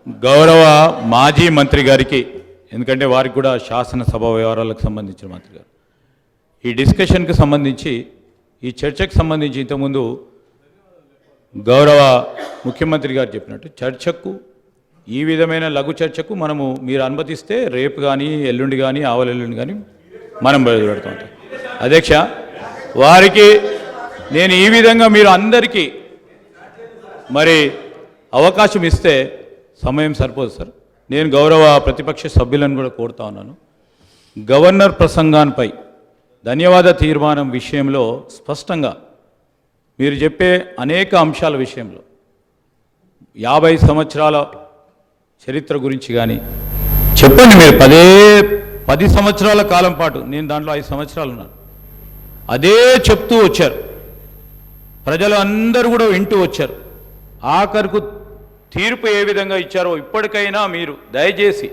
గౌరవ మాజీ మంత్రి గారికి, ఎందుకంటే వారికి కూడా శాసనసభ వ్యవహారాలకు సంబంధించిన మంత్రి గారు, ఈ డిస్కషన్కి సంబంధించి, ఈ చర్చకు సంబంధించి ఇంతకుముందు గౌరవ ముఖ్యమంత్రి గారు చెప్పినట్టు చర్చకు, ఈ విధమైన లఘు చర్చకు మనము మీరు అనుమతిస్తే రేపు కానీ ఎల్లుండి కానీ ఆవలెల్లుండి కానీ మనం బయలుపెడుతూ ఉంటాం. అధ్యక్ష, వారికి నేను ఈ విధంగా మీరు అందరికీ మరి అవకాశం ఇస్తే సమయం సరిపోదు సార్. నేను గౌరవ ప్రతిపక్ష సభ్యులను కూడా కోరుతా ఉన్నాను, గవర్నర్ ప్రసంగాన్పై ధన్యవాద తీర్మానం విషయంలో స్పష్టంగా మీరు చెప్పే అనేక అంశాల విషయంలో 50 సంవత్సరాల చరిత్ర గురించి కానీ చెప్పండి. మీరు 10 సంవత్సరాల కాలం పాటు, నేను దాంట్లో 5 సంవత్సరాలు ఉన్నాను, అదే చెప్తూ వచ్చారు. ప్రజలు అందరూ కూడా వింటూ వచ్చారు. ఆఖరుకు తీర్పు ఏ విధంగా ఇచ్చారో ఇప్పటికైనా మీరు దయచేసి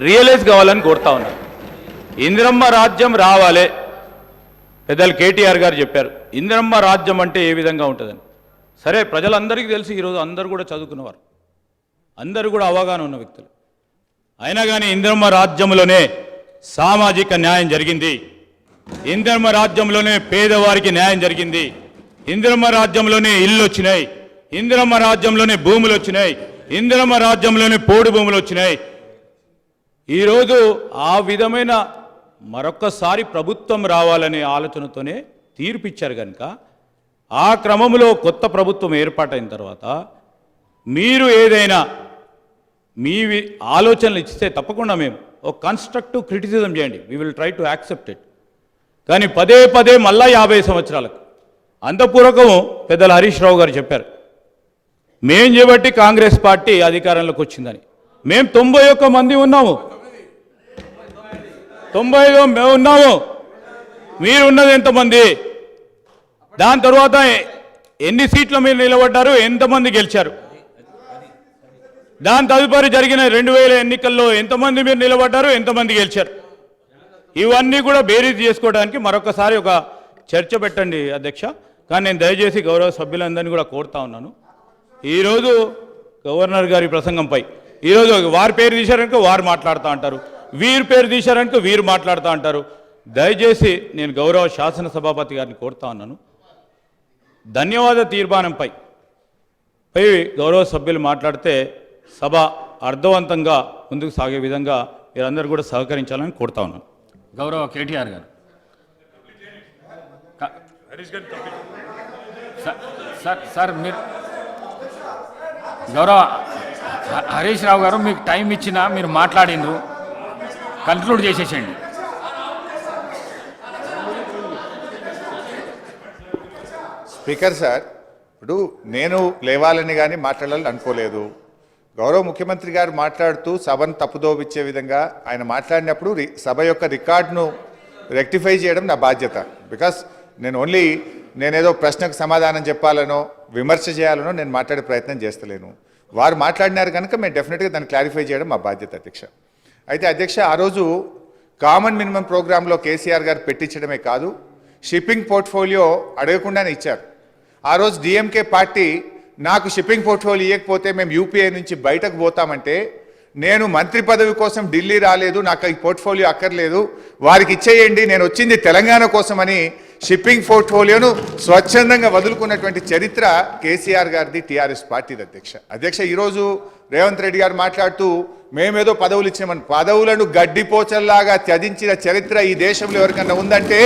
రియలైజ్ కావాలని కోరుతా ఉన్నారు. ఇందిరమ్మ రాజ్యం రావాలే. పెద్దలు కేటీఆర్ గారు చెప్పారు ఇందిరమ్మ రాజ్యం అంటే ఏ విధంగా ఉంటుందని. సరే, ప్రజలందరికీ తెలిసి ఈరోజు అందరూ కూడా చదువుకున్నవారు, అందరూ కూడా అవగాహన ఉన్న వ్యక్తులు. అయినా కానీ ఇందిరమ్మ రాజ్యంలోనే సామాజిక న్యాయం జరిగింది, ఇందిరమ్మ రాజ్యంలోనే పేదవారికి న్యాయం జరిగింది, ఇందిరమ్మ రాజ్యంలోనే ఇల్లు వచ్చినాయి, ఇందిరమ్మ రాజ్యంలోనే భూములు వచ్చినాయి, ఇందిరమ్మ రాజ్యంలోనే పోడు భూములు వచ్చినాయి. ఈరోజు ఆ విధమైన మరొక్కసారి ప్రభుత్వం రావాలనే ఆలోచనతోనే తీర్పిచ్చారు కనుక, ఆ క్రమంలో కొత్త ప్రభుత్వం ఏర్పాటైన తర్వాత మీరు ఏదైనా మీ ఆలోచనలు ఇస్తే తప్పకుండా మేము ఒక కన్స్ట్రక్టివ్ క్రిటిసిజం చేయండి, we will try to accept it. కానీ పదే మళ్ళా 50 సంవత్సరాలకు అంతపూర్వకం పెద్దలు హరీష్ రావు గారు చెప్పారు, మేం చేయబట్టి కాంగ్రెస్ పార్టీ అధికారంలోకి వచ్చిందని. మేము 91 మంది ఉన్నాము, 95 మేము ఉన్నాము, మీరు ఉన్నది ఎంతమంది? దాని తర్వాత ఎన్ని సీట్ల మీరు నిలబడ్డారు, ఎంతమంది గెలిచారు? దాని తదుపరి జరిగిన 2000 ఎన్నికల్లో ఎంతమంది మీరు నిలబడ్డారు, ఎంతమంది గెలిచారు? ఇవన్నీ కూడా బేరీజ్ చేసుకోవడానికి మరొకసారి ఒక చర్చ పెట్టండి అధ్యక్ష. కానీ నేను దయచేసి గౌరవ సభ్యులందరినీ కూడా కోరుతా ఉన్నాను, ఈరోజు గవర్నర్ గారి ప్రసంగంపై ఈరోజు వారి పేరు తీశారనుకో వారు మాట్లాడుతూ అంటారు, వీరి పేరు తీశారనుకో వీరు మాట్లాడుతూ అంటారు. దయచేసి నేను గౌరవ శాసనసభాపతి గారిని కోరుతా ఉన్నాను, ధన్యవాద తీర్మానంపై గౌరవ సభ్యులు మాట్లాడితే సభ అర్థవంతంగా ముందుకు సాగే విధంగా మీరందరూ కూడా సహకరించాలని కోరుతా ఉన్నాను. గౌరవ కేటీఆర్ గారు. సార్ మీరు గౌరవ హరీష్ రావు గారు మీకు టైం ఇచ్చినా మీరు మాట్లాడిండ్రు, కంక్లూడ్ చేసేసేయండి. స్పీకర్ సార్, ఇప్పుడు నేను లేవాలని కానీ మాట్లాడాలని అనుకోలేదు. గౌరవ ముఖ్యమంత్రి గారు మాట్లాడుతూ సభను తప్పుదోవిచ్చే విధంగా ఆయన మాట్లాడినప్పుడు సభ యొక్క రికార్డును రెక్టిఫై చేయడం నా బాధ్యత. బికాస్ నేనేదో ప్రశ్నకు సమాధానం చెప్పాలనో విమర్శ చేయాలనో నేను మాట్లాడే ప్రయత్నం చేస్తలేను. వారు మాట్లాడినారు కనుక మేము డెఫినెట్గా దాన్ని క్లారిఫై చేయడం మా బాధ్యత అధ్యక్ష. అయితే అధ్యక్ష, ఆ రోజు కామన్ మినిమం ప్రోగ్రాంలో కేసీఆర్ గారు పెట్టించడమే కాదు, షిప్పింగ్ పోర్ట్ఫోలియో అడగకుండానే ఇచ్చారు. ఆ రోజు డిఎంకే పార్టీ నాకు షిప్పింగ్ పోర్ట్ఫోలియో ఇవ్వకపోతే మేము యూపీఐ నుంచి బయటకు పోతామంటే, నేను మంత్రి పదవి కోసం ఢిల్లీ రాలేదు, నాకు ఈ పోర్ట్ఫోలియో అక్కర్లేదు, వారికి ఇచ్చేయండి, నేను వచ్చింది తెలంగాణ కోసమని షిప్పింగ్ పోర్ట్ఫోలియోను స్వచ్ఛందంగా వదులుకున్నటువంటి చరిత్ర కేసీఆర్ గారిది, టీఆర్ఎస్ పార్టీది అధ్యక్ష. ఈరోజు రేవంత్ రెడ్డి గారు మాట్లాడుతూ మేమేదో పదవులు ఇచ్చినామని, పదవులను గడ్డిపోచల్లాగా త్యజించిన చరిత్ర ఈ దేశంలో ఎవరికన్నా ఉందంటే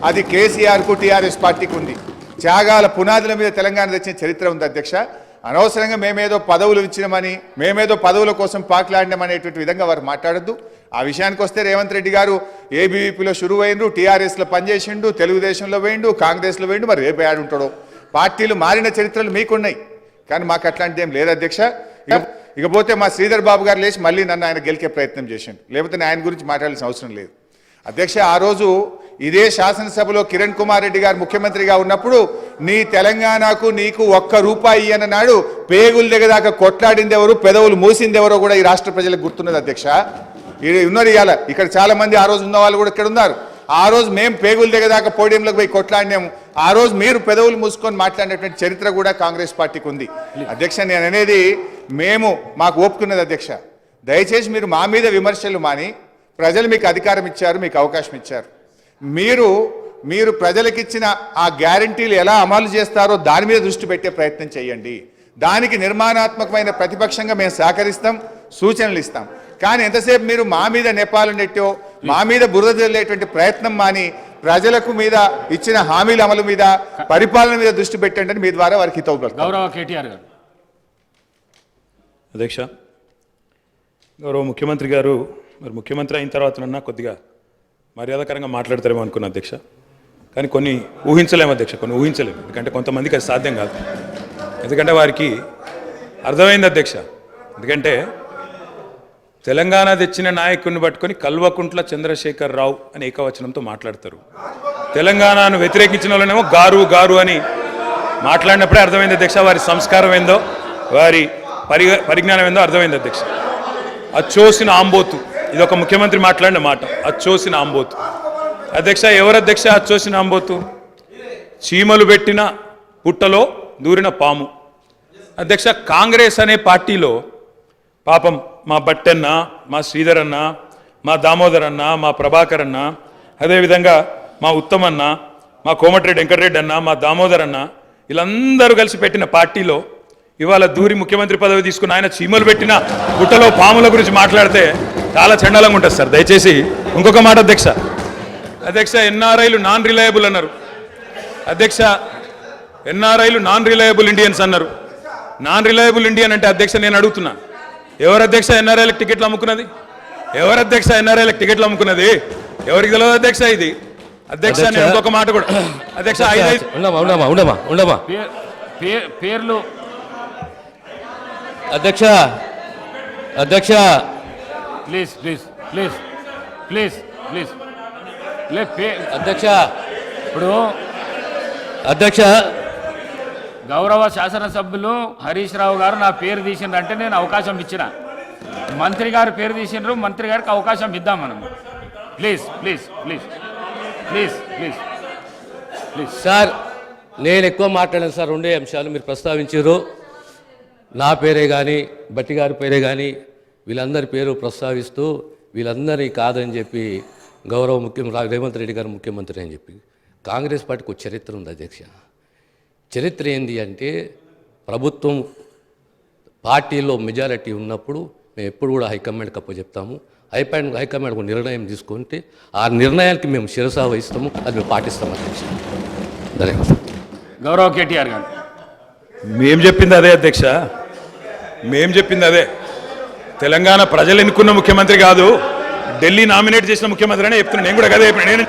అది కేసీఆర్కు టీఆర్ఎస్ పార్టీకి ఉంది. త్యాగాల పునాదుల మీద తెలంగాణ తెచ్చిన చరిత్ర ఉంది అధ్యక్ష. అనవసరంగా మేమేదో పదవులు ఇచ్చినామని, మేమేదో పదవుల కోసం పాకులాడినామనేటువంటి విధంగా వారు మాట్లాడద్దు. ఆ విషయానికి వస్తే రేవంత్ రెడ్డి గారు ఏబీవీపీలో షురువు అయిండు, టీఆర్ఎస్లో పనిచేసిండు, తెలుగుదేశంలో వేయండు, కాంగ్రెస్లో వేయండు, మరి రేపు ఆడుంటాడో. పార్టీలు మారిన చరిత్రలు మీకున్నాయి, కానీ మాకు అట్లాంటిది ఏం లేదు అధ్యక్ష. ఇకపోతే మా శ్రీధర్ బాబు గారు లేచి మళ్ళీ నన్ను ఆయన గెలికే ప్రయత్నం చేసిండు, లేకపోతే ఆయన గురించి మాట్లాడాల్సిన అవసరం లేదు అధ్యక్ష. ఆ రోజు ఇదే శాసనసభలో కిరణ్ కుమార్ రెడ్డి గారు ముఖ్యమంత్రిగా ఉన్నప్పుడు నీ తెలంగాణకు నీకు ₹1 ఇయ్యనన్నాడు, పేగులు దిగదాకా కొట్లాడింది ఎవరు, పెదవులు మూసింది ఎవరో కూడా ఈ రాష్ట్ర ప్రజలకు గుర్తున్నది అధ్యక్ష. ఉన్నారు ఇవాళ ఇక్కడ చాలా మంది, ఆ రోజు ఉన్న వాళ్ళు కూడా ఇక్కడ ఉన్నారు. ఆ రోజు మేము పేగులు దిగదాకా పోడియంలోకి పోయి కొట్లాడినాము, ఆ రోజు మీరు పెదవులు మూసుకొని మాట్లాడినటువంటి చరిత్ర కూడా కాంగ్రెస్ పార్టీకి ఉంది అధ్యక్ష. నేను అనేది మాకు ఓపుకున్నది అధ్యక్ష. దయచేసి మీరు మా మీద విమర్శలు మాని, ప్రజలు మీకు అధికారం ఇచ్చారు, మీకు అవకాశం ఇచ్చారు, మీరు ప్రజలకిచ్చిన ఆ గ్యారంటీలు ఎలా అమలు చేస్తారో దాని మీద దృష్టి పెట్టే ప్రయత్నం చేయండి. దానికి నిర్మాణాత్మకమైన ప్రతిపక్షంగా మేము సహకరిస్తాం, సూచనలు ఇస్తాం. కానీ ఎంతసేపు మీరు మా మీద నేపాలు నెట్టో, మా మీద బురద జల్లేటువంటి ప్రయత్నం మాని ప్రజలకు మీద ఇచ్చిన హామీల అమలు మీద, పరిపాలన మీద దృష్టి పెట్టండి అని మీ ద్వారా వారికి హితవు పలుకుతాం. గౌరవ కేటీఆర్ గారు. అధ్యక్ష, గౌరవ ముఖ్యమంత్రి గారు మరి ముఖ్యమంత్రి అయిన తర్వాతనన్నా కొద్దిగా మర్యాదకరంగా మాట్లాడతారేమో అనుకున్నా అధ్యక్ష. కానీ కొన్ని ఊహించలేము అధ్యక్ష, కొన్ని ఊహించలేము. ఎందుకంటే కొంతమందికి అది సాధ్యం కాదు. ఎందుకంటే వారికి అర్థమైంది అధ్యక్ష. ఎందుకంటే తెలంగాణ తెచ్చిన నాయకుడిని పట్టుకొని కల్వకుంట్ల చంద్రశేఖర్ రావు అని ఏకవచనంతో మాట్లాడతారు. తెలంగాణను వ్యతిరేకించిన వాళ్ళనేమో గారు గారు అని మాట్లాడినప్పుడే అర్థమైంది అధ్యక్ష వారి సంస్కారం ఏందో, వారి పరిజ్ఞానం ఏందో అర్థమైంది అధ్యక్ష. అచ్చోసిన ఆంబోతు, ఇది ఒక ముఖ్యమంత్రి మాట్లాడిన మాట. అచ్చోసిన ఆంబోతు అధ్యక్ష. ఎవరు అధ్యక్ష అచ్చోసిన ఆంబోతు? చీమలు పెట్టిన పుట్టలో దూరిన పాము అధ్యక్ష. కాంగ్రెస్ అనే పార్టీలో పాపం మా బట్టన్న, మా శ్రీధర్ అన్న, మా దామోదర్ అన్న, మా ప్రభాకర్ అన్న, అదేవిధంగా మా ఉత్తమన్న, మా కోమటిరెడ్డి వెంకటరెడ్డి అన్న, మా దామోదర్ అన్న, వీళ్ళందరూ కలిసి పెట్టిన పార్టీలో ఇవాళ దూరి ముఖ్యమంత్రి పదవి తీసుకుని ఆయన చీమలు పెట్టిన పుట్టలో పాముల గురించి మాట్లాడితే చాలా చండాలంగా ఉంటుంది సార్. దయచేసి ఇంకొక మాట అధ్యక్ష. ఎన్ఆర్ఐలు నాన్ రిలయబుల్ అన్నారు అధ్యక్ష. ఎన్ఆర్ఐలు నాన్ రిలయబుల్ ఇండియన్స్ అన్నారు. నాన్ రిలయబుల్ ఇండియన్ అంటే అధ్యక్ష నేను అడుగుతున్నా, ఎవరు అధ్యక్ష ఎన్ఆర్ఐలకు టికెట్లు అమ్ముకున్నది? ఎవరు అధ్యక్ష ఎన్ఆర్ఐలకు టికెట్లు అమ్ముకున్నది? ఎవరికి తెలియదు అధ్యక్ష ఇది? అధ్యక్ష నేను ఇంకొక మాట కూడా అధ్యక్ష. పేర్లు అధ్యక్ష అధ్యక్ష please please please please please అధ్యక్ష ఇప్పుడు అధ్యక్ష గౌరవ శాసనసభ్యులు హరీష్ రావు గారు నా పేరు తీసిండ్రంటే నేను అవకాశం ఇచ్చిన. మంత్రి గారు పేరు తీసిండ్రు, మంత్రి గారికి అవకాశం ఇద్దాం మనం. Please please please please please please sir, నేను ఎక్కువ మాట్లాడాను సార్. రెండే అంశాలు మీరు ప్రస్తావించారు. నా పేరే కానీ, బట్టి గారి పేరే కానీ, వీళ్ళందరి పేరు ప్రస్తావిస్తూ వీళ్ళందరినీ కాదని చెప్పి గౌరవ రేవంత్ రెడ్డి గారు ముఖ్యమంత్రి అని చెప్పి. కాంగ్రెస్ పార్టీకి ఒక చరిత్ర ఉంది అధ్యక్ష. చరిత్ర ఏంది అంటే, ప్రభుత్వం పార్టీలో మెజారిటీ ఉన్నప్పుడు మేము ఎప్పుడు కూడా హైకమాండ్కి అప్పచెప్తాము. హైకమాండ్ ఒక నిర్ణయం తీసుకుంటే ఆ నిర్ణయానికి మేము శిరసా వహిస్తాము, అది మేము పాటిస్తాము అధ్యక్ష. ధన్యవాదాలు. గౌరవ కేటీఆర్ గారు. మేం చెప్పింది అదే అధ్యక్ష, మేం చెప్పింది అదే. తెలంగాణ ప్రజలు ఎన్నుకున్న ముఖ్యమంత్రి కాదు, ఢిల్లీ నామినేట్ చేసిన ముఖ్యమంత్రి అనే చెప్తున్నాను. నేను కూడా అదే చెప్పిన. నేను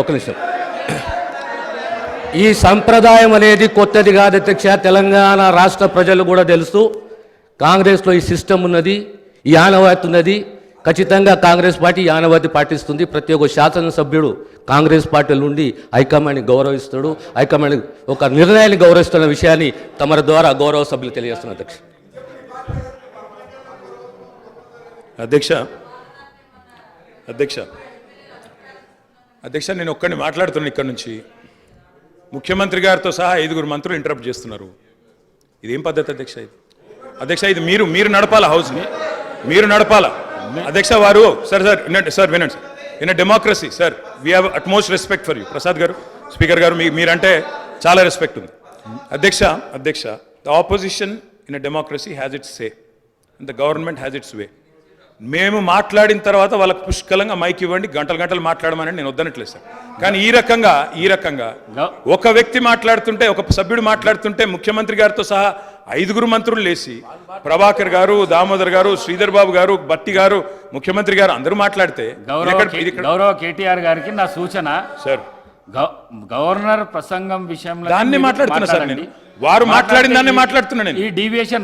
ఒక్క నిమిషం. ఈ సంప్రదాయం అనేది కొత్తది కాదు అధ్యక్ష. తెలంగాణ రాష్ట్ర ప్రజలు కూడా తెలుసు, కాంగ్రెస్లో ఈ సిస్టమ్ ఉన్నది, ఈ ఆనవాయితీ ఉన్నది. ఖచ్చితంగా కాంగ్రెస్ పార్టీ ఈ ఆనవాయితీ పాటిస్తుంది. ప్రతి ఒక్క శాసనసభ్యుడు కాంగ్రెస్ పార్టీ నుండి హైకమాండ్ని గౌరవిస్తాడు, హైకమాండ్ ఒక నిర్ణయాన్ని గౌరవిస్తున్న విషయాన్ని తమ ద్వారా గౌరవ సభ్యులు తెలియజేస్తున్నారు అధ్యక్ష. అధ్యక్ష అధ్యక్ష అధ్యక్ష నేను ఒక్కడిని మాట్లాడుతున్నాను ఇక్కడ నుంచి. ముఖ్యమంత్రి గారితో సహా 5 మంత్రులు ఇంటరప్ట్ చేస్తున్నారు. ఇదేం పద్ధతి అధ్యక్ష? ఇది అధ్యక్ష, ఇది మీరు నడపాలా, హౌస్ని మీరు నడపాలా అధ్యక్ష. వారు సార్ వినండి sir. In a democracy sir, we have utmost respect for you. Prasad గారు, స్పీకర్ గారు, మీరంటే చాలా రెస్పెక్ట్ ఉంది అధ్యక్ష. The opposition in a democracy has its say and the government has its way. మేము మాట్లాడిన తర్వాత వాళ్ళకు పుష్కలంగా మైక్ ఇవ్వండి, గంటలు మాట్లాడమని నేను వద్దనట్లేదు సార్. కానీ ఈ రకంగా ఒక వ్యక్తి మాట్లాడుతుంటే, ఒక సభ్యుడు మాట్లాడుతుంటే ముఖ్యమంత్రి గారితో సహా 5 మంత్రులు లేచి, ప్రభాకర్ గారు, దామోదర్ గారు, శ్రీధర్ బాబు గారు, బట్టి గారు, ముఖ్యమంత్రి గారు అందరూ మాట్లాడితే, గౌరవ కేటీఆర్ గారికి నా సూచన సార్, గవర్నర్ ప్రసంగం విషయంలో దాన్ని మాట్లాడుతున్నా సార్ నేను. వారు మాట్లాడిన దాన్ని మాట్లాడుతున్నా నేను. ఈ డీవియేషన్